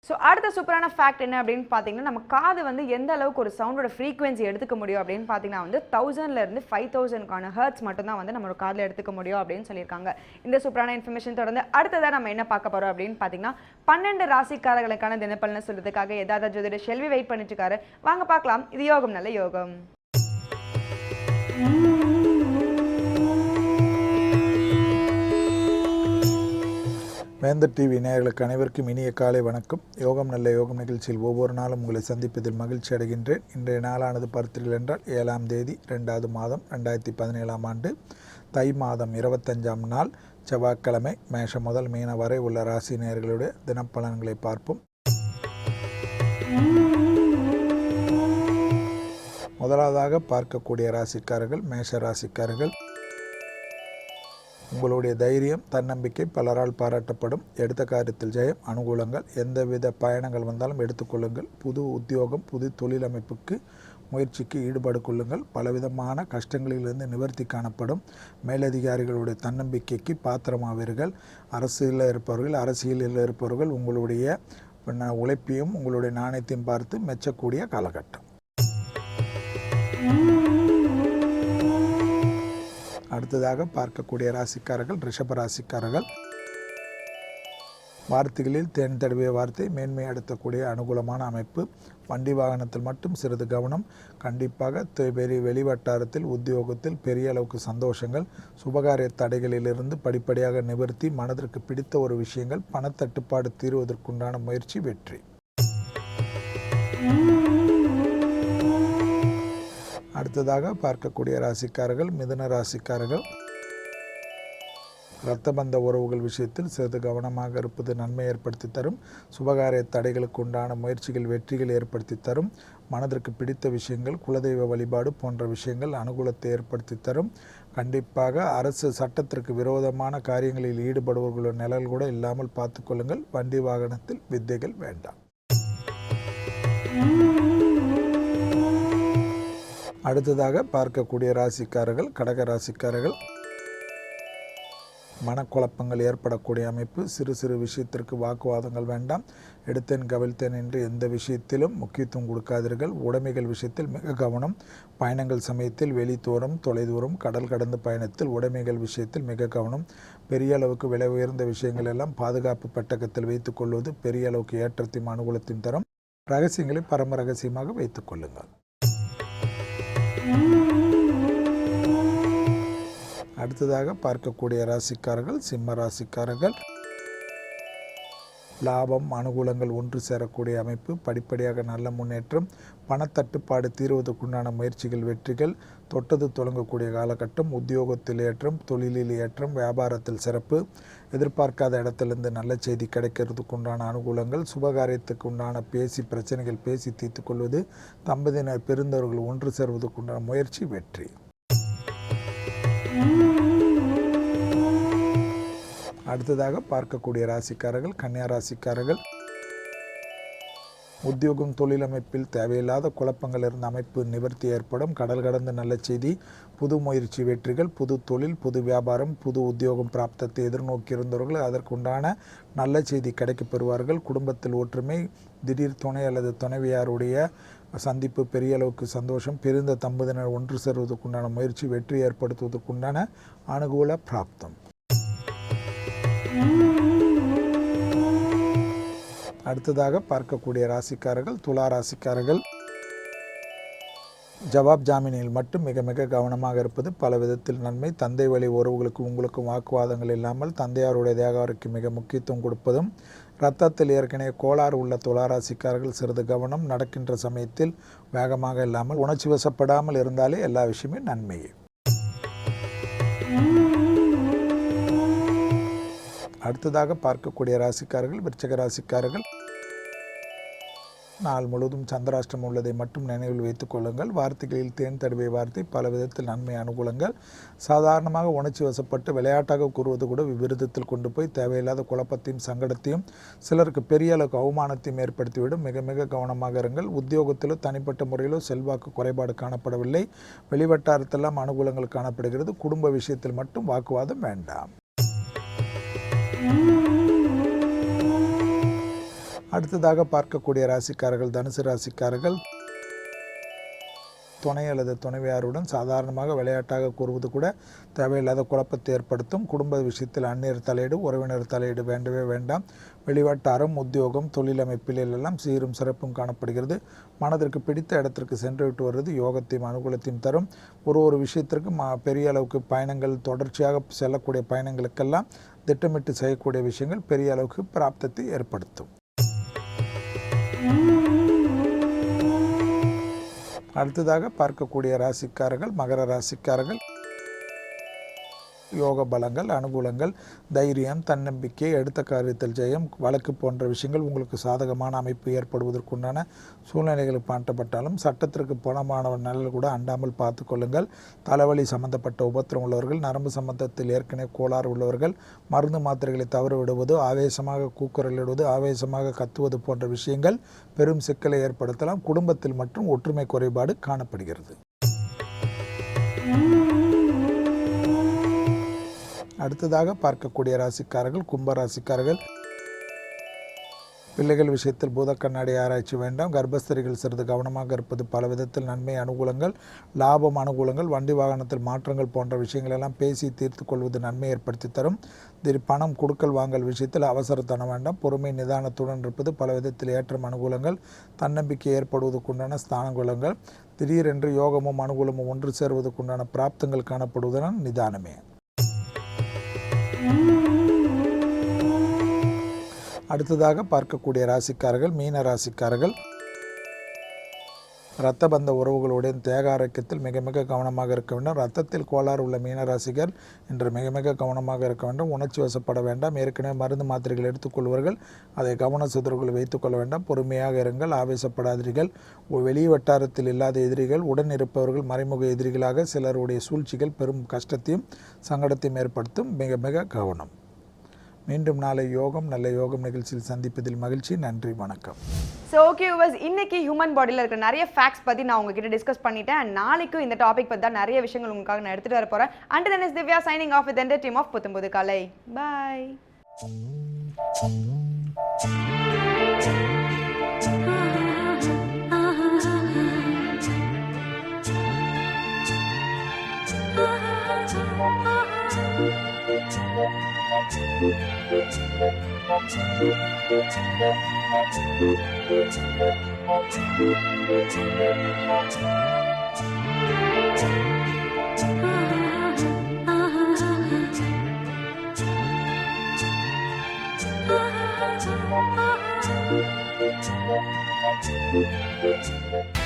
So அடுத்த சூப்பரான fact என்ன அப்படின்னு பார்த்தீங்கன்னா, நம்ம காது வந்து எந்த அளவுக்கு ஒரு சவுண்டோட ஃப்ரீக்வன்சி எடுத்துக்க முடியும் அப்படின்னு பார்த்தீங்கன்னா வந்து 1000லேருந்து 5000க்கான ஹெர்ட்ஸ் மட்டும்தான் வந்து நம்மளோட காதில் எடுத்துக்க முடியும் அப்படின்னு சொல்லியிருக்காங்க. இந்த சூப்பரான இன்ஃபர்மேஷன் தொடர்ந்து அடுத்ததாக நம்ம என்ன பார்க்க போகிறோம் அப்படின்னு பார்த்தீங்கன்னா, 12 ராசிக்காரர்களுக்கான தினப்பலனை சொல்றதுக்காக யதார்த்த ஜோதிடர் செல்வி வெயிட் பண்ணிட்டு இருக்காரு. வாங்க பார்க்கலாம். இது யோகம் நல்ல யோகம். வேந்தர் டிவி நேயர்களுக்கு அனைவருக்கும் இனிய காலை வணக்கம். யோகம் நல்ல யோகம் நிகழ்ச்சியில் ஒவ்வொரு நாளும் உங்களை சந்திப்பதில் மகிழ்ச்சி அடைகின்றேன். இன்றைய நாளானது பார்த்தீர்கள் என்றால் 7ஆம் தேதி 2வது மாதம் 2017ஆம் ஆண்டு தை மாதம் 25ஆம் நாள் செவ்வாய்க்கிழமை. மேஷம் முதல் மீன வரை உள்ள ராசி நேயர்களுடைய தினப்பலன்களை பார்ப்போம். முதலாவதாக பார்க்கக்கூடிய ராசிக்காரர்கள் மேஷ ராசிக்காரர்கள். உங்களுடைய தைரியம் தன்னம்பிக்கை பலரால் பாராட்டப்படும். எடுத்த காரியத்தில் ஜெயம், அனுகூலங்கள். எந்தவித பயணங்கள் வந்தாலும் எடுத்துக்கொள்ளுங்கள். புது உத்தியோகம் புது தொழில் அமைப்புக்கு முயற்சிக்கு ஈடுபாடு கொள்ளுங்கள். பலவிதமான கஷ்டங்களிலிருந்து நிவர்த்தி காணப்படும். மேலதிகாரிகளுடைய தன்னம்பிக்கைக்கு பாத்திரமாவீர்கள். அரசியலில் இருப்பவர்கள் உங்களுடைய உழைப்பையும் உங்களுடைய நாணயத்தையும் பார்த்து மெச்சக்கூடிய காலகட்டம். அடுத்ததாக பார்க்கக்கூடிய ராசிக்காரர்கள் ரிஷப ராசிக்காரர்கள். வார்த்தைகளில் தேன் தடவிய வார்த்தை மேன்மையடுத்தக்கூடிய அனுகூலமான அமைப்பு. வண்டி வாகனத்தில் மட்டும் சிறிது கவனம். கண்டிப்பாக வெளிவட்டாரத்தில் உத்தியோகத்தில் பெரிய அளவுக்கு சந்தோஷங்கள். சுபகாரிய தடைகளிலிருந்து படிப்படியாக நிவர்த்தி. மனதிற்கு பிடித்த ஒரு விஷயங்கள். பணத்தட்டுப்பாடு தீர்வதற்குண்டான முயற்சி வெற்றி. அடுத்ததாக பார்க்கக்கூடிய ராசிக்காரர்கள் மிதுன ராசிக்காரர்கள். இரத்தபந்த உறவுகள் விஷயத்தில் சிறிது கவனமாக இருப்பது நன்மை ஏற்படுத்தி தரும். சுபகாரிய தடைகளுக்கு உண்டான முயற்சிகள் வெற்றிகள் ஏற்படுத்தி தரும். மனதிற்கு பிடித்த விஷயங்கள் குலதெய்வ வழிபாடு போன்ற விஷயங்கள் அனுகூலத்தை ஏற்படுத்தி தரும். கண்டிப்பாக அரசு சட்டத்திற்கு விரோதமான காரியங்களில் ஈடுபடுபவர்களுடைய நிழல் கூட இல்லாமல் பார்த்துக்கொள்ளுங்கள். வண்டி வாகனத்தில் வித்தைகள் வேண்டாம். அடுத்ததாக பார்க்கக்கூடிய ராசிக்காரர்கள் கடக ராசிக்காரர்கள். மனக்குழப்பங்கள் ஏற்படக்கூடிய அமைப்பு. சிறு சிறு விஷயத்திற்கு வாக்குவாதங்கள் வேண்டாம். எடுத்தேன் கவிழ்த்தேன் என்று எந்த விஷயத்திலும் முக்கியத்துவம் கொடுக்காதீர்கள். உடைமைகள் விஷயத்தில் மிக கவனம். பயணங்கள் சமயத்தில் வெளித்தூரம் தொலைதூரம் கடல் கடந்த பயணத்தில் உடைமைகள் விஷயத்தில் மிக கவனம். பெரிய அளவுக்கு விலை உயர்ந்த விஷயங்கள் எல்லாம் பாதுகாப்பு பெட்டகத்தில் வைத்துக் கொள்வது பெரிய அளவுக்கு ஏற்றத்தையும் அனுகூலத்தையும் தரும். ரகசியங்களை பரம ரகசியமாக வைத்துக் கொள்ளுங்கள். அடுத்ததாக பார்க்கக்கூடிய ராசிக்காரர்கள் சிம்ம ராசிக்காரர்கள். லாபம் அனுகூலங்கள் ஒன்று சேரக்கூடிய அமைப்பு. படிப்படியாக நல்ல முன்னேற்றம். பணத்தட்டுப்பாடு தீர்வதற்குண்டான முயற்சிகள் வெற்றிகள். தொட்டது தொடங்கக்கூடிய காலகட்டம். உத்தியோகத்தில் ஏற்றம் தொழிலில் ஏற்றம் வியாபாரத்தில் சிறப்பு. எதிர்பார்க்காத இடத்திலிருந்து நல்ல செய்தி கிடைக்கிறதுக்கு உண்டான அனுகூலங்கள். சுபகாரியத்துக்கு உண்டான பிரச்சனைகள் பேசி தீர்த்து கொள்வது. தம்பதியினர் பெருந்தவர்கள் ஒன்று சேர்வதற்கு உண்டான முயற்சி வெற்றி. அடுத்ததாக பார்க்கக்கூடிய ராசிக்காரர்கள் கன்னியா ராசிக்காரர்கள். உத்தியோகம் தொழில் அமைப்பில் தேவையில்லாத குழப்பங்கள் இருந்த அமைப்பு நிவர்த்தி ஏற்படும். கடல் கடந்த நல்ல செய்தி. புது முயற்சி வெற்றிகள். புது தொழில் புது வியாபாரம் புது உத்தியோகம் பிராப்தத்தை எதிர்நோக்கி இருந்தவர்கள் அதற்குண்டான நல்ல செய்தி கிடைக்கப் பெறுவார்கள். குடும்பத்தில் ஒற்றுமை. திடீர் துணை அல்லது துணைவியாருடைய சந்திப்பு பெரிய அளவுக்கு சந்தோஷம். பிரிந்த தம்பதியினர் ஒன்று சேர்வதற்குண்டான முயற்சி வெற்றி ஏற்படுத்துவதற்குண்டான அனுகூல பிராப்தம். அடுத்ததாக பார்க்கக்கூடிய ராசிக்காரர்கள் துலா ராசிக்காரர்கள். ஜவாப் ஜாமீனில் மட்டும் மிக மிக கவனமாக இருப்பது பல விதத்தில் நன்மை. தந்தை வழி உறவுகளுக்கு உங்களுக்கும் வாக்குவாதங்கள் இல்லாமல் தந்தையாருடைய தேகாருக்கு மிக முக்கியத்துவம் கொடுப்பதும். இரத்தத்தில் ஏற்கனவே கோளாறு உள்ள துலா ராசிக்காரர்கள் சிறிது கவனம். நடக்கின்ற சமயத்தில் வேகமாக இல்லாமல் உணர்ச்சி வசப்படாமல் இருந்தாலே எல்லா விஷயமே நன்மையே. அடுத்ததாக பார்க்கக்கூடிய ராசிக்காரர்கள் விருச்சிக ராசிக்காரர்கள். நாள் முழுவதும் சந்திராஷ்டிரம் உள்ளதை மட்டும் நினைவில் வைத்துக் கொள்ளுங்கள். வார்த்தைகளில் தேன் தடவிய வார்த்தை பல விதத்தில் நன்மை அனுகூலங்கள். சாதாரணமாக உணர்ச்சி வசப்பட்டு விளையாட்டாக கூறுவது கூட விருதத்தில் கொண்டு போய் தேவையில்லாத குழப்பத்தையும் சங்கடத்தையும் சிலருக்கு பெரிய அளவுக்கு அவமானத்தையும் ஏற்படுத்திவிடும். மிக மிக கவனமாக இருங்கள். உத்தியோகத்திலோ தனிப்பட்ட முறையிலோ செல்வாக்கு குறைபாடு காணப்படவில்லை. வெளிவட்டாரத்தெல்லாம் அனுகூலங்கள் காணப்படுகிறது. குடும்ப விஷயத்தில் மட்டும் வாக்குவாதம் வேண்டாம். அடுத்ததாக பார்க்கக்கூடிய ராசிக்காரர்கள் தனுசு ராசிக்காரர்கள் துணை அல்லது துணைவியாருடன் சாதாரணமாக விளையாட்டாக கூறுவது கூட தேவையில்லாத குழப்பத்தை ஏற்படுத்தும். குடும்ப விஷயத்தில் அந்நியர் தலையீடு, உறவினர் தலையீடு வேண்டவே வேண்டாம். வெளிவட்டாரம், உத்தியோகம், தொழில் அமைப்பில் எல்லாம் சீரும் சிறப்பும் காணப்படுகிறது. மனதிற்கு பிடித்த இடத்திற்கு சென்று விட்டு வருவது யோகத்தையும் அனுகூலத்தையும் தரும். ஒரு விஷயத்திற்கு பெரிய அளவுக்கு பயணங்கள், தொடர்ச்சியாக செல்லக்கூடிய பயணங்களுக்கெல்லாம் திட்டமிட்டு செய்யக்கூடிய விஷயங்கள் பெரிய அளவுக்கு பிராப்தத்தை ஏற்படுத்தும். அடுத்ததாக பார்க்கக்கூடிய ராசிக்காரர்கள் மகர ராசிக்காரர்கள் யோக பலங்கள், அனுகூலங்கள், தைரியம், தன்னம்பிக்கை, எடுத்த காரியத்தில் ஜெயம், வழக்கு போன்ற விஷயங்கள் உங்களுக்கு சாதகமான அமைப்பு ஏற்படுவதற்குண்டான சூழ்நிலைகள் பாட்டப்பட்டாலும் சட்டத்திற்கு புறமானவர் நலல் கூட அண்டாமல் பார்த்து கொள்ளுங்கள். தலைவலி சம்பந்தப்பட்ட உபத்திரம் உள்ளவர்கள், நரம்பு சம்பந்தத்தில் ஏற்கனவே கோளாறு உள்ளவர்கள், மருந்து மாத்திரைகளை தவறு விடுவது, ஆவேசமாக கூக்குரலிடுவது, ஆவேசமாக கத்துவது போன்ற விஷயங்கள் பெரும் சிக்கலை ஏற்படுத்தலாம். குடும்பத்தில் மற்றும் ஒற்றுமை குறைபாடு காணப்படுகிறது. அடுத்ததாக பார்க்கக்கூடிய ராசிக்காரர்கள் கும்ப ராசிக்காரர்கள் பிள்ளைகள் விஷயத்தில் பூத கண்ணாடி ஆராய்ச்சி வேண்டாம். கர்ப்பஸ்திரிகள் சிறிது கவனமாக இருப்பது பல விதத்தில் நன்மை, அனுகூலங்கள், லாபம், அனுகூலங்கள், வண்டி வாகனத்தில் மாற்றங்கள் போன்ற விஷயங்களெல்லாம் பேசி தீர்த்து கொள்வது நன்மை ஏற்படுத்தி தரும். பணம் கொடுக்கல் வாங்கல் விஷயத்தில் அவசரத்தனம் வேண்டாம். பொறுமை நிதானத்துடன் இருப்பது பல விதத்தில் ஏற்றம், அனுகூலங்கள், தன்னம்பிக்கை ஏற்படுவதற்குண்டான ஸ்தானகுலங்கள், திடீரென்று யோகமும் அனுகூலமும் ஒன்று சேருவதற்குண்டான பிராப்தங்கள் காணப்படுவதுடன் நிதானமே. அடுத்ததாக பார்க்கக்கூடிய ராசிக்காரர்கள் மீன ராசிக்காரர்கள் இரத்த பந்த உறவுகளுடன் தேக ஆரோக்கியத்தில் மிக மிக கவனமாக இருக்க வேண்டும். இரத்தத்தில் கோளாறு உள்ள மீனராசிகர் இன்று மிக மிக கவனமாக இருக்க வேண்டும். உணர்ச்சி வசப்பட வேண்டாம். ஏற்கனவே மருந்து மாத்திரைகள் எடுத்துக்கொள்வார்கள், அதை கவன சிதறுகள் வைத்துக்கொள்ள வேண்டாம். பொறுமையாக இருங்கள், ஆவேசப்படாதீர்கள். வெளி வட்டாரத்தில் இல்லாத எதிரிகள், உடன் இருப்பவர்கள் மறைமுக எதிரிகளாக சிலருடைய சூழ்ச்சிகள் பெரும் கஷ்டத்தையும் சங்கடத்தையும் ஏற்படுத்தும். மிக மிக கவனம். மீண்டும் நாளை யோகம் நல்ல யோகம் நிகழ்ச்சியில் சந்திப்பதில் மகிழ்ச்சி. நன்றி, வணக்கம். ஸோ ஓகே வியூவர்ஸ், இன்னைக்கு ஹியூமன் பாடியில் இருக்கிற நிறைய ஃபேக்ட்ஸ் பற்றி நான் உங்ககிட்ட டிஸ்கஸ் பண்ணிட்டேன். அண்ட் நாளைக்கும் இந்த டாபிக் பற்றி தான் நிறைய விஷயங்கள் உங்களுக்காக நான் எடுத்துகிட்டு வர போகிறேன். And then is Divya signing off with entire team of புத்தம்புது காலை. பாய். Thank you.